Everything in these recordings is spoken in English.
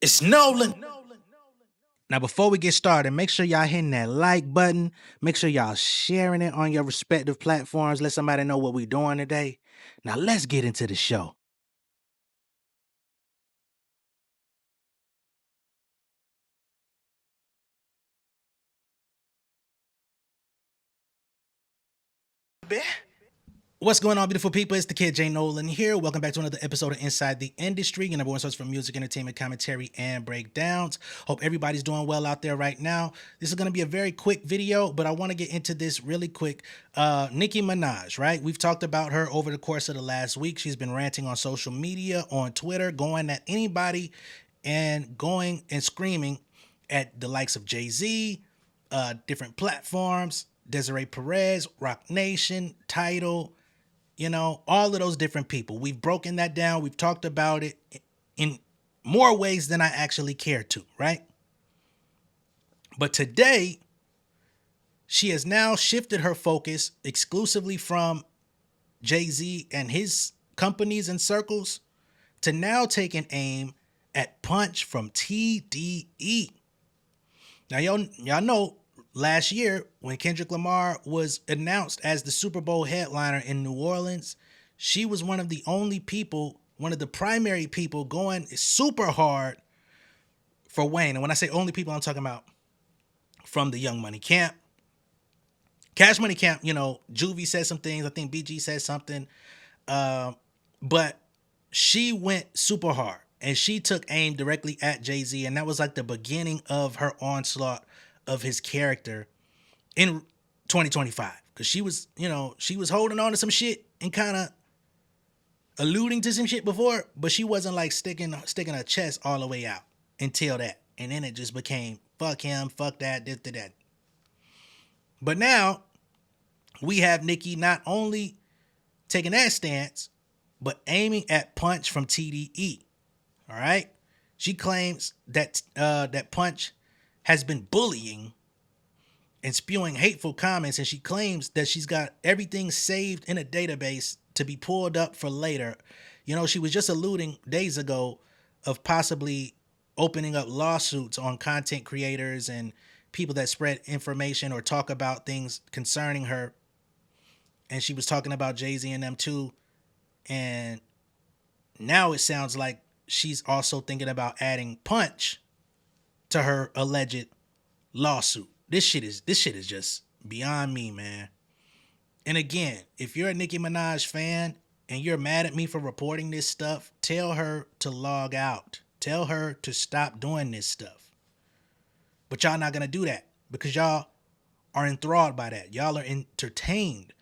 It's Nolan. Now, before we get started, make sure y'all hitting that like button. Make sure y'all sharing it on your respective platforms. Let somebody know what we're doing today. Now, let's get into the show. What's going on, beautiful people? It's the kid J Nolan here. Welcome back to another episode of Inside the Industry, your number one source for music, entertainment, commentary, and breakdowns. Hope everybody's doing well out there right now. This is going to be a very quick video, but I want to get into this really quick. Nicki Minaj, right? We've talked about her over the course of the last week. She's been ranting on social media, on Twitter, going at anybody and going and screaming at the likes of Jay-Z, different platforms, Desiree Perez, Rock Nation, Tidal, all of those different people. We've broken that down. We've talked about it in more ways than I actually care to, right? But today, she has now shifted her focus exclusively from Jay-Z and his companies and circles to now taking aim at Punch from TDE. Now, y'all know last year when Kendrick Lamar was announced as the Super Bowl headliner in New Orleans, she was one of the only people, one of the primary people going super hard for Wayne. And when I say only people, I'm talking about from the Young Money camp. Cash Money camp, Juvie said some things. I think BG said something. But she went super hard and she took aim directly at Jay-Z. And that was like the beginning of her onslaught of his character in 2025. Because she was holding on to some shit and kind of alluding to some shit before, but she wasn't like sticking her chest all the way out until that. And then it just became fuck him, fuck that, this, that. But now we have Nicki not only taking that stance, but aiming at Punch from TDE. All right. She claims that that Punch has been bullying and spewing hateful comments, and she claims that she's got everything saved in a database to be pulled up for later. She was just alluding days ago of possibly opening up lawsuits on content creators and people that spread information or talk about things concerning her. And she was talking about Jay-Z and them too. And now it sounds like she's also thinking about adding Punch to her alleged lawsuit. This shit is just beyond me, man. And again, if you're a Nicki Minaj fan and you're mad at me for reporting this stuff, tell her to log out. Tell her to stop doing this stuff. But y'all not going to do that because y'all are enthralled by that. Y'all are entertained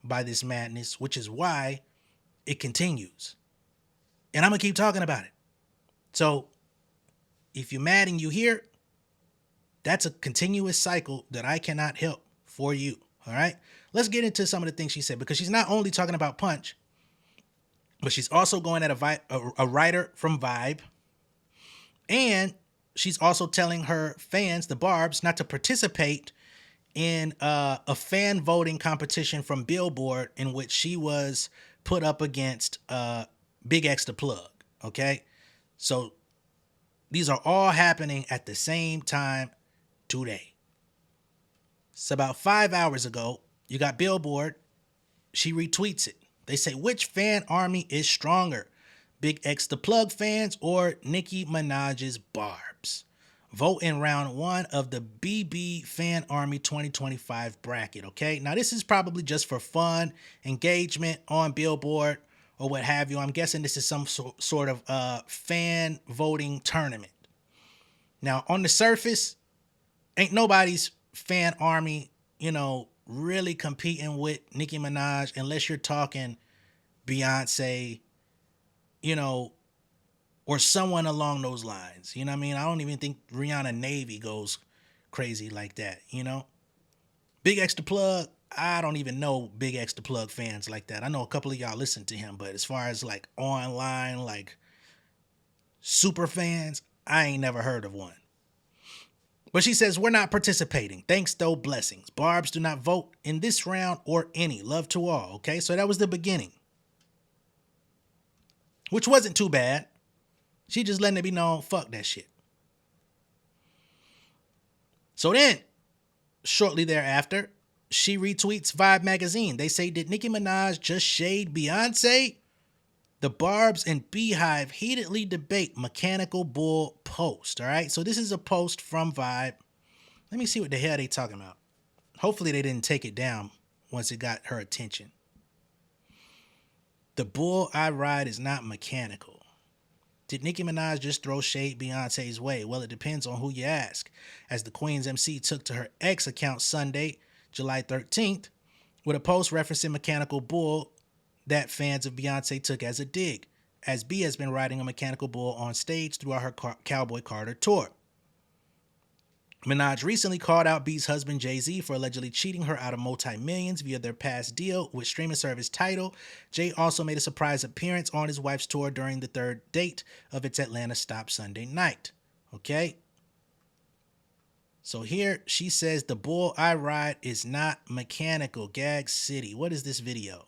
by this madness, which is why it continues. And I'm going to keep talking about it. So if you're mad and you hear, that's a continuous cycle that I cannot help for you. All right. Let's get into some of the things she said, because she's not only talking about Punch, but she's also going at a writer from Vibe. And she's also telling her fans, the Barbs, not to participate in a fan voting competition from Billboard in which she was put up against Big X the Plug. Okay. So these are all happening at the same time today. It's about 5 hours ago. You got Billboard. She retweets it. They say, which fan army is stronger? Big X the Plug fans or Nicki Minaj's Barbs? Vote in round 1 of the BB Fan Army 2025 bracket, okay? Now, this is probably just for fun, engagement on Billboard or what have you. I'm guessing this is some sort of fan voting tournament. Now, on the surface, ain't nobody's fan army, really competing with Nicki Minaj unless you're talking Beyonce, or someone along those lines. You know what I mean? I don't even think Rihanna Navy goes crazy like that, Big X the Plug, I don't even know Big X the Plug fans like that. I know a couple of y'all listen to him, but as far as like online, like super fans, I ain't never heard of one. But she says, we're not participating. Thanks, though, blessings. Barbs do not vote in this round or any. Love to all, okay? So that was the beginning, which wasn't too bad. She just letting it be known, fuck that shit. So then, shortly thereafter, she retweets Vibe magazine. They say, did Nicki Minaj just shade Beyonce? The Barbs and Beehive heatedly debate Mechanical Bull post. All right, so this is a post from Vibe. Let me see what the hell they talking about. Hopefully they didn't take it down once it got her attention. The bull I ride is not mechanical. Did Nicki Minaj just throw shade Beyonce's way? Well, it depends on who you ask, as the Queen's MC took to her X account Sunday, July 13th, with a post referencing Mechanical Bull that fans of Beyonce took as a dig, as B has been riding a mechanical bull on stage throughout her Cowboy Carter tour. Minaj recently called out B's husband Jay-Z for allegedly cheating her out of multi-millions via their past deal with streaming service Tidal. Jay also made a surprise appearance on his wife's tour during the third date of its Atlanta stop Sunday night. Okay? So here she says the bull I ride is not mechanical. Gag City. What is this video?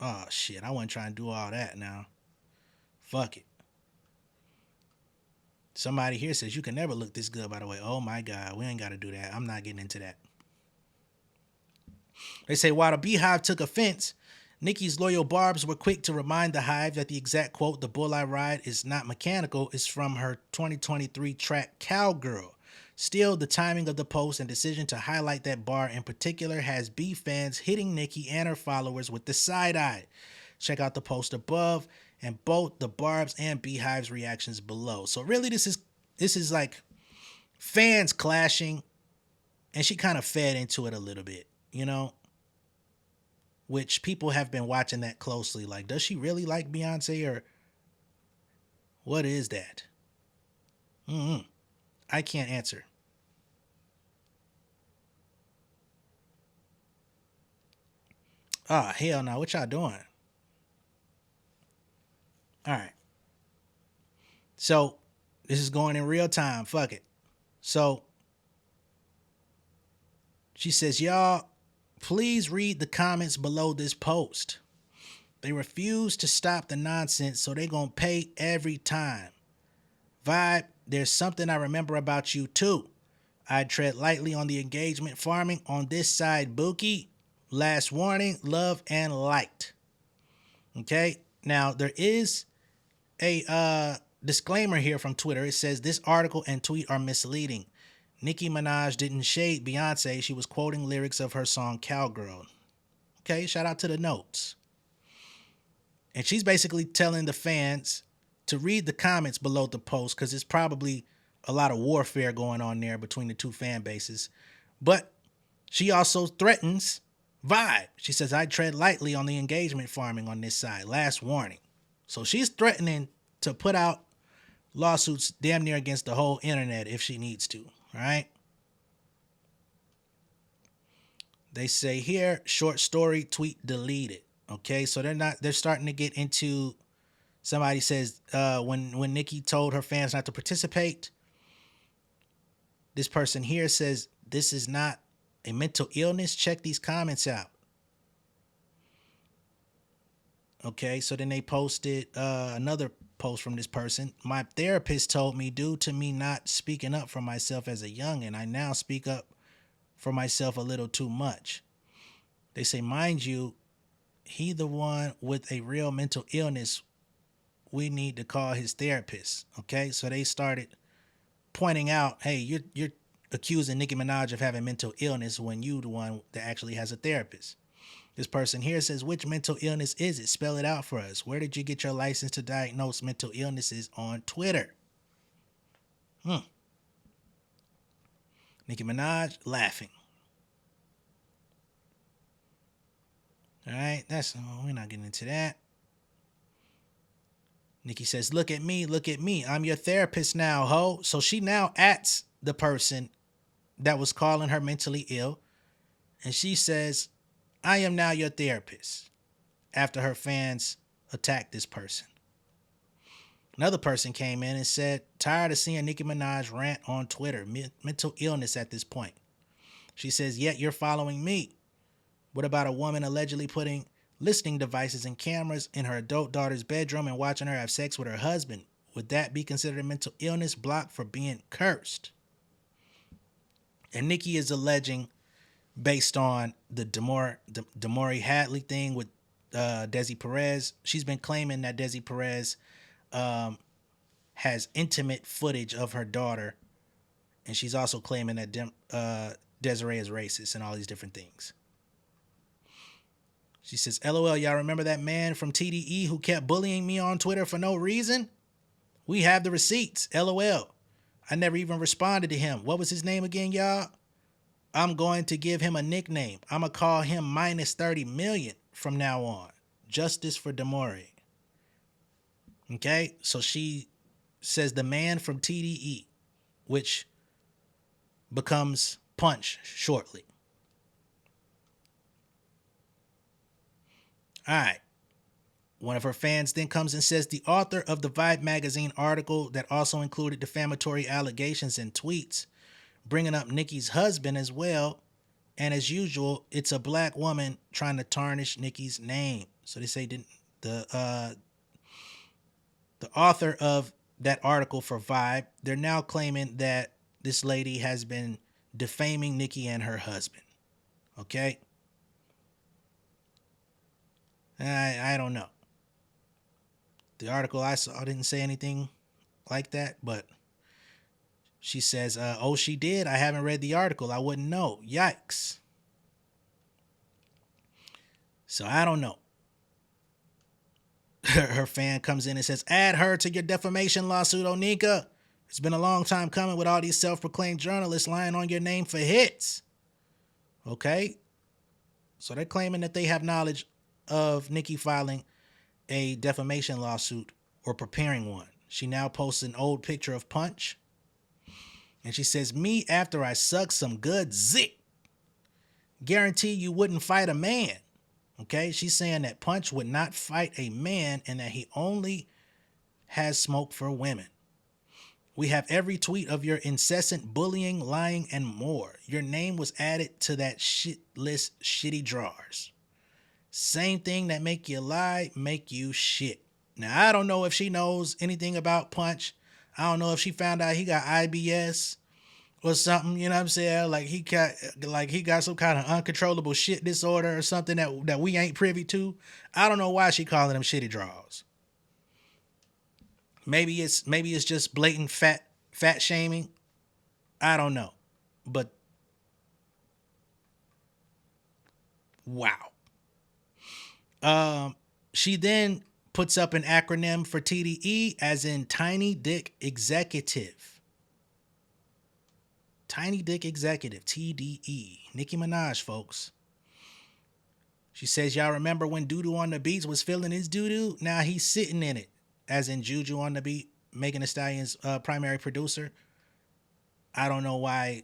Oh shit, I wasn't trying to do all that now. Fuck it. Somebody here says you can never look this good, by the way. Oh my God, we ain't got to do that. I'm not getting into that. They say while the Beehive took offense, Nicki's loyal Barbs were quick to remind the Hive that the exact quote, the bull I ride is not mechanical, is from her 2023 track Cowgirl. Still, the timing of the post and decision to highlight that bar in particular has B fans hitting Nicki and her followers with the side eye. Check out the post above and both the Barbs and Beehive's reactions below. So really this is like fans clashing, and she kind of fed into it a little bit, you know, which people have been watching that closely. Like, does she really like Beyonce, or what is that? I can't answer. Ah, hell no. What y'all doing? All right. So this is going in real time. Fuck it. So she says, y'all, please read the comments below this post. They refuse to stop the nonsense, so they gonna pay every time. Vibe, there's something I remember about you too. I tread lightly on the engagement farming on this side, Bookie. Last warning, love and light. Okay, now there is a disclaimer here from Twitter. It says this article and tweet are misleading. Nicki Minaj didn't shade Beyonce. She was quoting lyrics of her song Cowgirl. Okay, shout out to the notes. And she's basically telling the fans to read the comments below the post, because it's probably a lot of warfare going on there between the two fan bases. But she also threatens Vibe. She says, I tread lightly on the engagement farming on this side. Last warning. So she's threatening to put out lawsuits damn near against the whole internet if she needs to, right? They say here, short story, tweet deleted. Okay, so they're starting to get into, somebody says, when Nicki told her fans not to participate, this person here says, this is not a mental illness. Check these comments out. Okay, so then they posted another post from this person. My therapist told me, due to me not speaking up for myself as a youngin', I now speak up for myself a little too much. They say, mind you, he the one with a real mental illness. We need to call his therapist. Okay, so they started pointing out, hey, you're accusing Nicki Minaj of having mental illness when you the one that actually has a therapist. This person here says, which mental illness is it? Spell it out for us. Where did you get your license to diagnose mental illnesses on Twitter? Nicki Minaj laughing. All right, we're not getting into that. Nicki says, look at me, I'm your therapist now, ho. So she now ats the person that was calling her mentally ill, and she says, I am now your therapist, after her fans attacked this person. Another person came in and said, tired of seeing Nicki Minaj rant on Twitter, mental illness at this point. She says, yet you're following me. What about a woman allegedly putting listening devices and cameras in her adult daughter's bedroom and watching her have sex with her husband. Would that be considered a mental illness blocked for being cursed? And Nicki is alleging, based on the Damari Hadley thing with Desi Perez, she's been claiming that Desi Perez has intimate footage of her daughter, and she's also claiming that Desiree is racist and all these different things. She says, LOL, y'all remember that man from TDE who kept bullying me on Twitter for no reason? We have the receipts. LOL. I never even responded to him. What was his name again, y'all? I'm going to give him a nickname. I'm going to call him minus 30 million from now on. Justice for Damari. Okay, so she says the man from TDE, which becomes Punch shortly. All right. One of her fans then comes and says the author of the Vibe magazine article that also included defamatory allegations and tweets, bringing up Nicki's husband as well. And as usual, it's a black woman trying to tarnish Nicki's name. So they say the author of that article for Vibe, they're now claiming that this lady has been defaming Nicki and her husband. Okay? I don't know. The article I saw didn't say anything like that, but she says, oh, she did. I haven't read the article. I wouldn't know. Yikes. So I don't know. Her fan comes in and says, add her to your defamation lawsuit, Onika. It's been a long time coming with all these self-proclaimed journalists lying on your name for hits. Okay? So they're claiming that they have knowledge of Nicki filing a defamation lawsuit or preparing one. She now posts an old picture of Punch. And she says, me after I suck some good zit. Guarantee you wouldn't fight a man. Okay? She's saying that Punch would not fight a man and that he only has smoke for women. We have every tweet of your incessant bullying, lying, and more. Your name was added to that shit list, shitty drawers. Same thing that make you lie, make you shit. Now, I don't know if she knows anything about Punch. I don't know if she found out he got IBS or something, you know what I'm saying? Like he got some kind of uncontrollable shit disorder or something that we ain't privy to. I don't know why she calling them shitty draws. Maybe it's just blatant fat shaming. I don't know. But wow. She then puts up an acronym for TDE as in Tiny Dick Executive. Tiny Dick Executive, TDE. Nicki Minaj, folks. She says, y'all remember when Doodoo on the Beats was feeling his doo-doo? Now he's sitting in it. As in Juju on the beat, Megan Thee Stallion's primary producer. I don't know why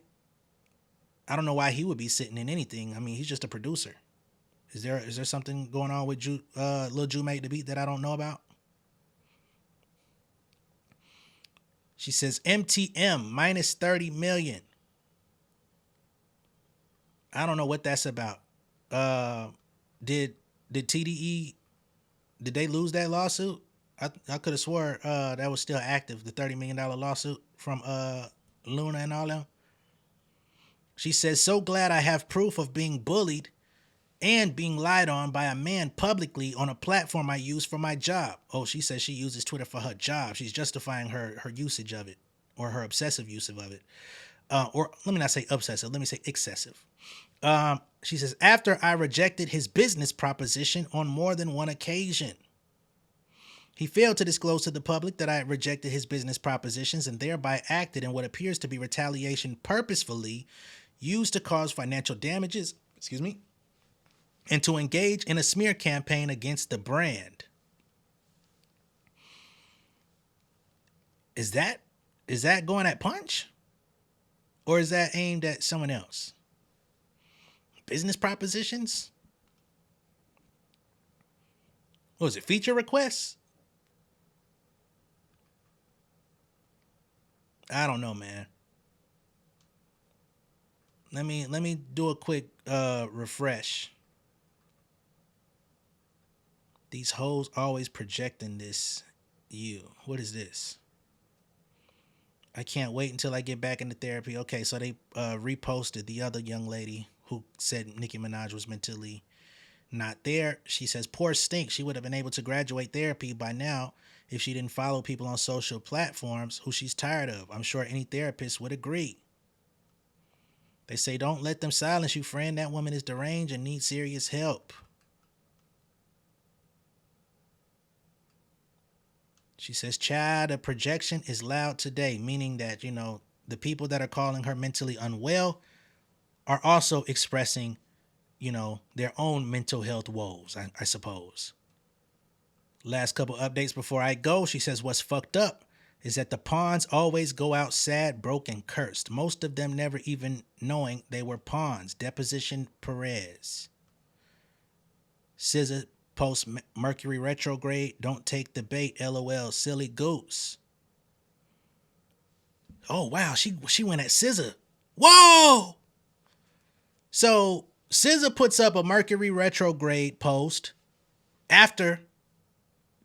he would be sitting in anything. I mean, he's just a producer. Is there something going on with Lil Ju Made the Beat that I don't know about? She says MTM minus 30 million. I don't know what that's about. Did TDE, did they lose that lawsuit? I could have swore that was still active, the $30 million lawsuit from Luna and all them. She says, so glad I have proof of being bullied and being lied on by a man publicly on a platform I use for my job. Oh, she says she uses Twitter for her job. She's justifying her usage of it, or her obsessive use of it. Or let me not say obsessive, let me say excessive. She says, after I rejected his business proposition on more than one occasion. He failed to disclose to the public that I had rejected his business propositions and thereby acted in what appears to be retaliation purposefully used to cause financial damages, and to engage in a smear campaign against the brand. Is that going at Punch? Or is that aimed at someone else? Business propositions? What was it, feature requests? I don't know, man. Let me do a quick refresh. These hoes always projecting this you. What is this? I can't wait until I get back into therapy. Okay, so they reposted the other young lady who said Nicki Minaj was mentally not there. She says, poor stink. She would have been able to graduate therapy by now if she didn't follow people on social platforms who she's tired of. I'm sure any therapist would agree. They say, don't let them silence you, friend. That woman is deranged and needs serious help. She says, child, a projection is loud today, meaning that, the people that are calling her mentally unwell are also expressing, their own mental health woes, I suppose. Last couple updates before I go. She says, what's fucked up is that the pawns always go out sad, broke, and cursed. Most of them never even knowing they were pawns. Deposition Perez. SZA post Mercury retrograde. Don't take the bait. LOL. Silly goose. Oh wow, she went at SZA. Whoa. So SZA puts up a Mercury retrograde post after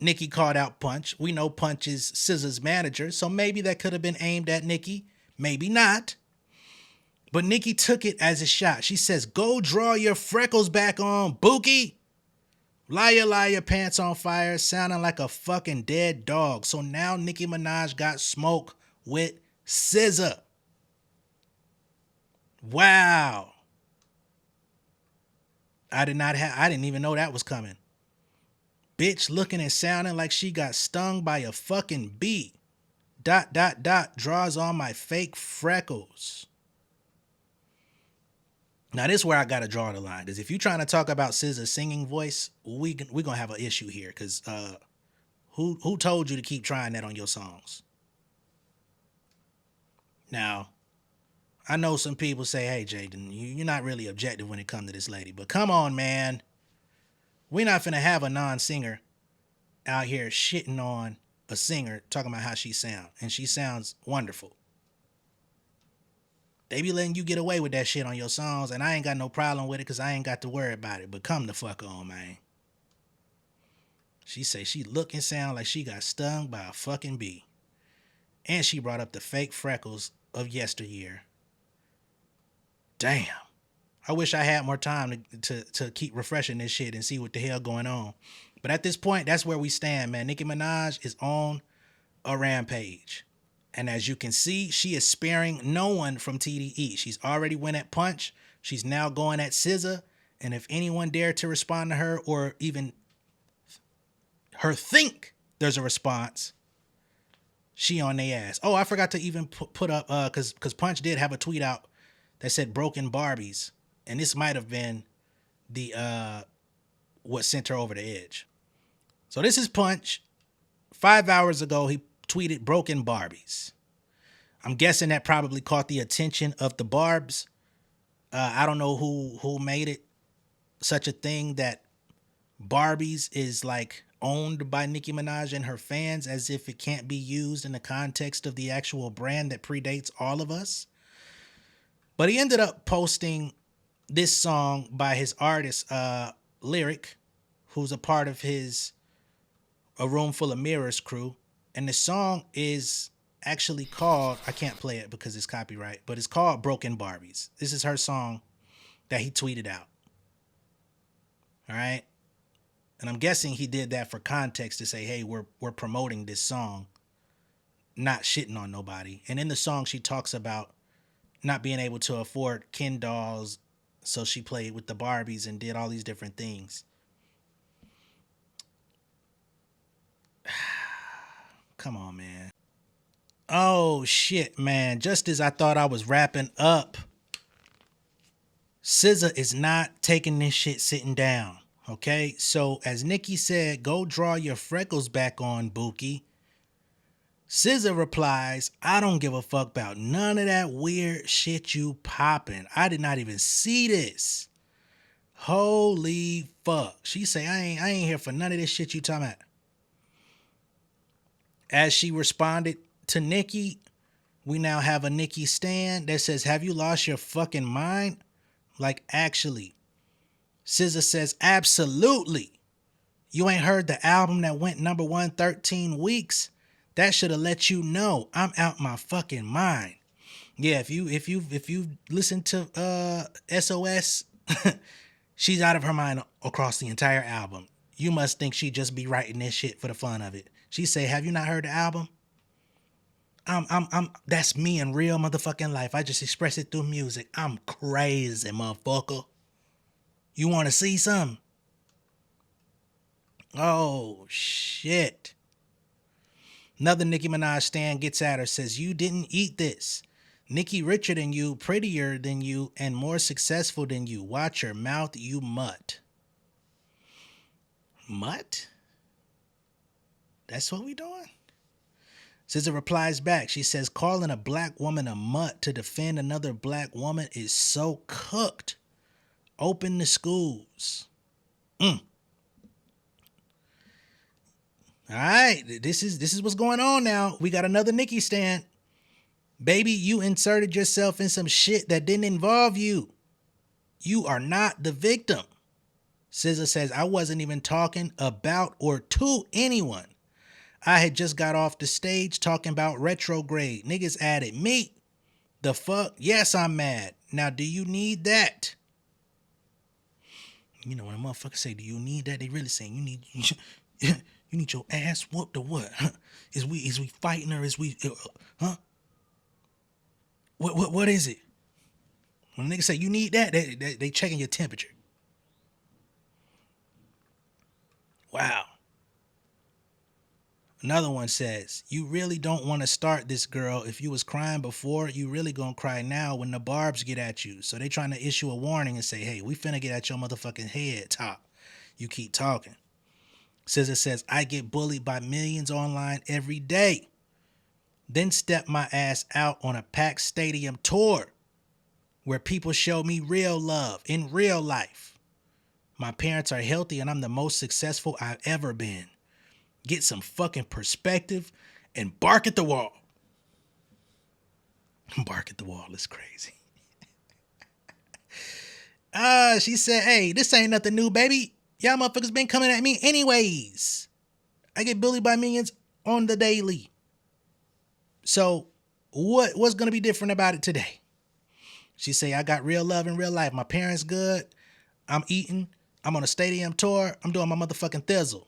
Nicki called out Punch. We know Punch is SZA's manager, so maybe that could have been aimed at Nicki. Maybe not. But Nicki took it as a shot. She says, go draw your freckles back on, Bookie. Liar, liar, pants on fire, sounding like a fucking dead dog. So now Nicki Minaj got smoke with SZA. Wow. I didn't even know that was coming. Bitch looking and sounding like she got stung by a fucking bee. ... Draws on my fake freckles. Now this is where I gotta draw the line, because if you're trying to talk about SZA's singing voice, we gonna have an issue here. Because who told you to keep trying that on your songs? Now, I know some people say, hey Jaden, you're not really objective when it comes to this lady, but come on, man. We're not finna have a non-singer out here shitting on a singer talking about how she sounds, and she sounds wonderful. They be letting you get away with that shit on your songs, and I ain't got no problem with it because I ain't got to worry about it. But come the fuck on, man. She say she look and sound like she got stung by a fucking bee. And she brought up the fake freckles of yesteryear. Damn. I wish I had more time to keep refreshing this shit and see what the hell going on. But at this point, that's where we stand, man. Nicki Minaj is on a rampage. And as you can see, she is sparing no one from TDE. She's already went at Punch. She's now going at SZA. And if anyone dare to respond to her or even her think there's a response, she on their ass. Oh, I forgot to even put up, because Punch did have a tweet out that said broken Barbies. And this might have been the what sent her over the edge. So this is Punch. 5 hours ago, he tweeted broken Barbies. I'm guessing that probably caught the attention of the Barbs. I don't know who made it such a thing that Barbies is like owned by Nicki Minaj and her fans, as if it can't be used in the context of the actual brand that predates all of us. But he ended up posting this song by his artist, Lyric, who's a part of his A Room Full of Mirrors crew. And the song is actually called, I can't play it because it's copyright, but it's called Broken Barbies. This is her song that he tweeted out. All right. And I'm guessing he did that for context to say, hey, we're promoting this song, not shitting on nobody. And in the song, she talks about not being able to afford Ken dolls. So she played with the Barbies and did all these different things. Come on, man. Oh, shit, man. Just as I thought I was wrapping up, SZA is not taking this shit sitting down, okay? So, as Nicki said, go draw your freckles back on, Bookie. SZA replies, I don't give a fuck about none of that weird shit you popping. I did not even see this. Holy fuck. She say, I ain't here for none of this shit you talking about. As she responded to Nicki, we now have a Nicki stan that says, have you lost your fucking mind? Like, actually. SZA says, absolutely. You ain't heard the album that went number 1 13 weeks? That should have let you know I'm out my fucking mind. Yeah, if you listen to SOS, she's out of her mind across the entire album. You must think she just be writing this shit for the fun of it. She say, "Have you not heard the album? That's me in real motherfucking life. I just express it through music. I'm crazy, motherfucker. You want to see some?" Oh shit. Another Nicki Minaj stan gets at her, says, "You didn't eat this. Nicki richer than you, prettier than you, and more successful than you. Watch your mouth, you mutt." Mutt? That's what we doing? SZA replies back. She says, "Calling a black woman a mutt to defend another black woman is so cooked. Open the schools." All right, this is what's going on now. We got another Nicki stan. Baby, you inserted yourself in some shit that didn't involve you. You are not the victim. SZA says, "I wasn't even talking about or to anyone. I had just got off the stage talking about retrograde. Niggas added me. The fuck? Yes, I'm mad. Now, do you need that?" You know, when a motherfucker say, "Do you need that?" They really saying you need you need your ass whooped or what? Is we fighting or is we huh? What is it? When niggas say you need that, they checking your temperature. Wow. Another one says, "You really don't want to start this, girl. If you was crying before, you really gonna cry now when the barbs get at you." So they trying to issue a warning and say, "Hey, we finna get at your motherfucking head top. You keep talking." SZA says, "I get bullied by millions online every day. Then step my ass out on a packed stadium tour where people show me real love in real life. My parents are healthy and I'm the most successful I've ever been. Get some fucking perspective and bark at the wall." Bark at the wall is crazy. She said, "Hey, this ain't nothing new, baby. Y'all motherfuckers been coming at me anyways. I get bullied by millions on the daily. So what's gonna be different about it today?" She say, "I got real love in real life. My parents good. I'm eating. I'm on a stadium tour. I'm doing my motherfucking thizzle."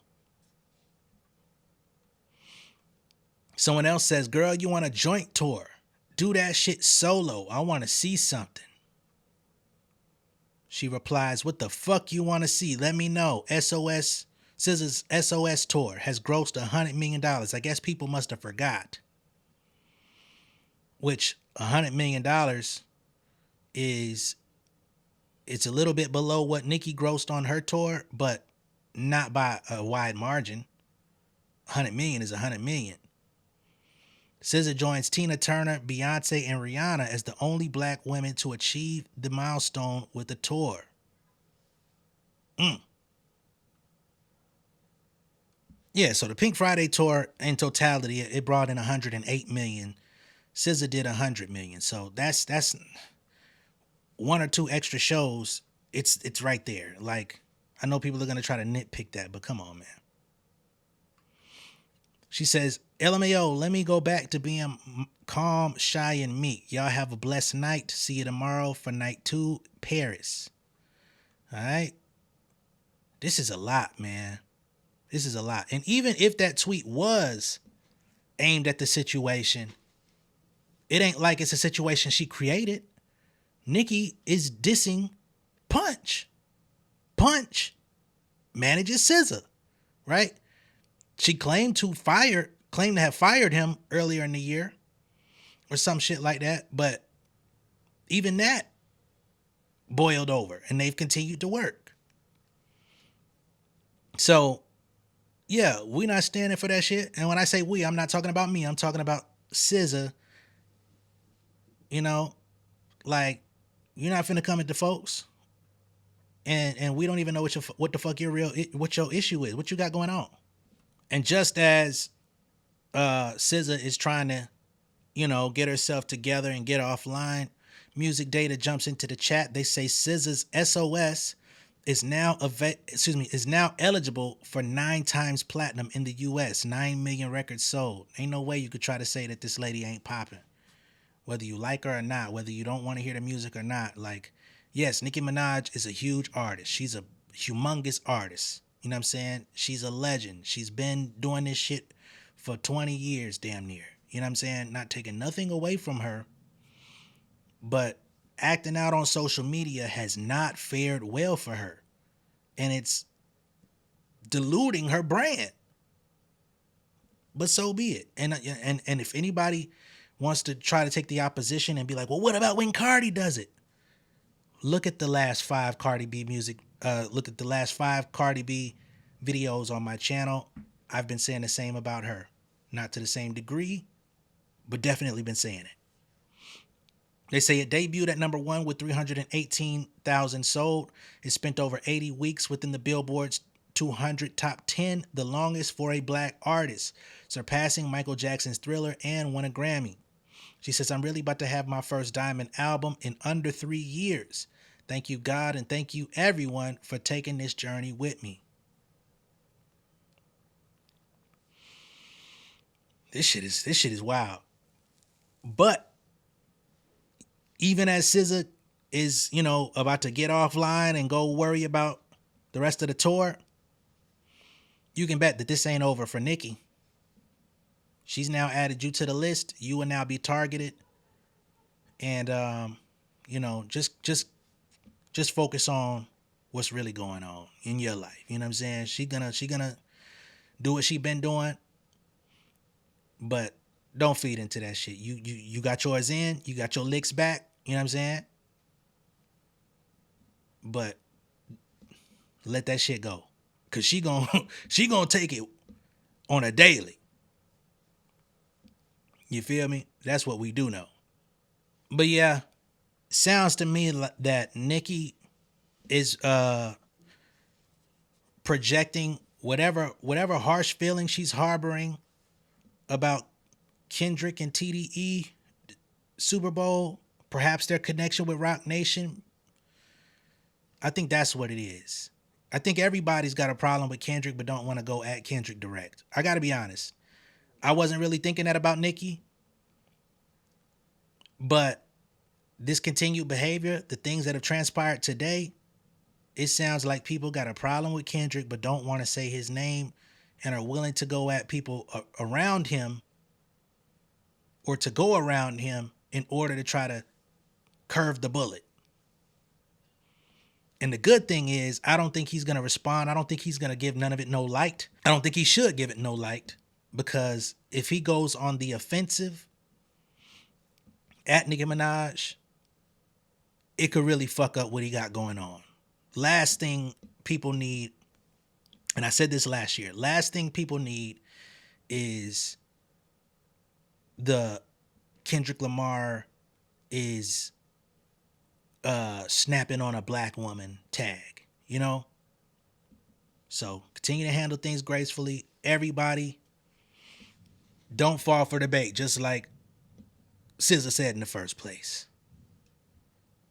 Someone else says, "Girl, you want a joint tour? Do that shit solo. I want to see something." She replies, "What the fuck you want to see? Let me know. SZA's SOS tour has grossed $100 million. I guess people must have forgot." Which $100 million is, it's a little bit below what Nicki grossed on her tour, but not by a wide margin. 100 million is 100 million. SZA joins Tina Turner, Beyonce, and Rihanna as the only black women to achieve the milestone with the tour. Yeah, so the Pink Friday tour in totality, it brought in 108 million. SZA did 100 million. So that's one or two extra shows. It's right there. Like, I know people are gonna try to nitpick that, but come on, man. She says, "LMAO, let me go back to being calm, shy, and meek. Y'all have a blessed night. See you tomorrow for night 2, Paris." All right. This is a lot, man. This is a lot. And even if that tweet was aimed at the situation, it ain't like it's a situation she created. Nicki is dissing Punch. Punch manages SZA, right? She claimed to have fired him earlier in the year or some shit like that. But even that boiled over and they've continued to work. So, yeah, we not standing for that shit. And when I say we, I'm not talking about me. I'm talking about SZA. You know, like, you're not finna come at the folks. And we don't even know what the fuck what your issue is, what you got going on. And just as SZA is trying to, get herself together and get offline, Music Data jumps into the chat. They say SZA's SOS is now eligible for 9 times platinum in the US, 9 million records sold. Ain't no way you could try to say that this lady ain't popping. Whether you like her or not, whether you don't want to hear the music or not. Like, yes, Nicki Minaj is a huge artist. She's a humongous artist. You know what I'm saying? She's a legend. She's been doing this shit for 20 years, damn near. You know what I'm saying? Not taking nothing away from her. But acting out on social media has not fared well for her. And it's diluting her brand. But so be it. And if anybody wants to try to take the opposition and be like, well, what about when Cardi does it? Look at the last 5 Cardi B videos on my channel. I've been saying the same about her. Not to the same degree, but definitely been saying it. They say it debuted at number 1 with 318,000 sold. It spent over 80 weeks within the Billboard's 200 top 10, the longest for a black artist, surpassing Michael Jackson's Thriller and won a Grammy. She says, I'm really about to have my first diamond album in under 3 years. Thank you, God, and thank you, everyone, for taking this journey with me. This shit is wild. But even as SZA is, about to get offline and go worry about the rest of the tour, you can bet that this ain't over for Nicki. She's now added you to the list. You will now be targeted. And, just focus on what's really going on in your life. You know what I'm saying? She gonna do what she been doing. But don't feed into that shit. You got yours in. You got your licks back. You know what I'm saying? But let that shit go. Because she gonna take it on a daily. You feel me? That's what we do know. But yeah, sounds to me that Nicki is projecting whatever harsh feelings she's harboring about Kendrick and TDE Super Bowl, perhaps their connection with Roc Nation. I think that's what it is. I think everybody's got a problem with Kendrick but don't want to go at Kendrick direct. I got to be honest. I wasn't really thinking that about Nicki. But this continued behavior, the things that have transpired today, it sounds like people got a problem with Kendrick but don't want to say his name and are willing to go at people around him or to go around him in order to try to curve the bullet. And the good thing is, I don't think he's going to respond. I don't think he's going to give none of it no light. I don't think he should give it no light, because if he goes on the offensive at Nicki Minaj, it could really fuck up what he got going on. Last thing people need, and I said this last year, last thing people need is the Kendrick Lamar is snapping on a black woman tag, So continue to handle things gracefully. Everybody, don't fall for the bait, just like SZA said in the first place.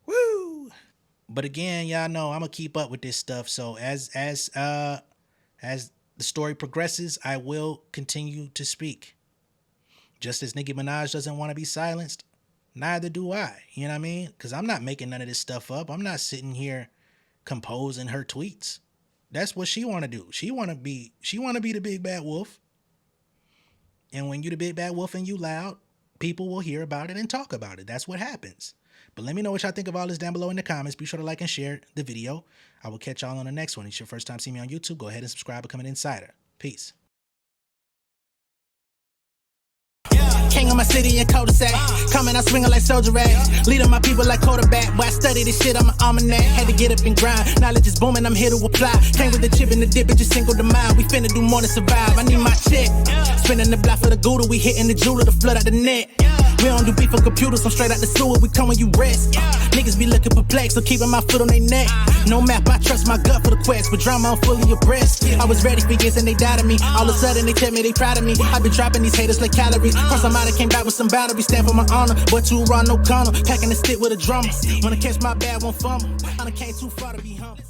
Woo! But again, y'all know I'm gonna keep up with this stuff. So as the story progresses, I will continue to speak. Just as Nicki Minaj doesn't want to be silenced, neither do I. You know what I mean? Because I'm not making none of this stuff up. I'm not sitting here composing her tweets. That's what she want to do. She want to be the big bad wolf. And when you the big bad wolf and you loud, people will hear about it and talk about it. That's what happens. But let me know what y'all think of all this down below in the comments. Be sure to like and share the video. I will catch y'all on the next one. If it's your first time seeing me on YouTube, go ahead and subscribe, become an insider. Peace. King of my city and cul-de-sac. Coming out swinging like soldier rags. Leading my people like quarterback. Boy, I study this shit, I'm an almanac. Had to get up and grind. Knowledge is booming, I'm here to apply. Came with the chip and the dip, it just single the mind. We finna do more than survive. I need my check. Spinning the block for the Gouda. We hitting the jeweler to flood out the net. We don't do beef on computers, I'm straight out the sewer. We come when you rest. Niggas be looking perplexed, so keeping my foot on their neck. No map, I trust my gut for the quest. But drama, I'm fully abreast. I was ready for years and they died of me. All of a sudden they tell me they proud of me. I been dropping these haters like calories. Cross them out, I came back with some boundaries. Stand for my honor, but too raw, no corner. Packing the stick with a drummer. Wanna catch my bad, won't fumble. I done came too far to be humble.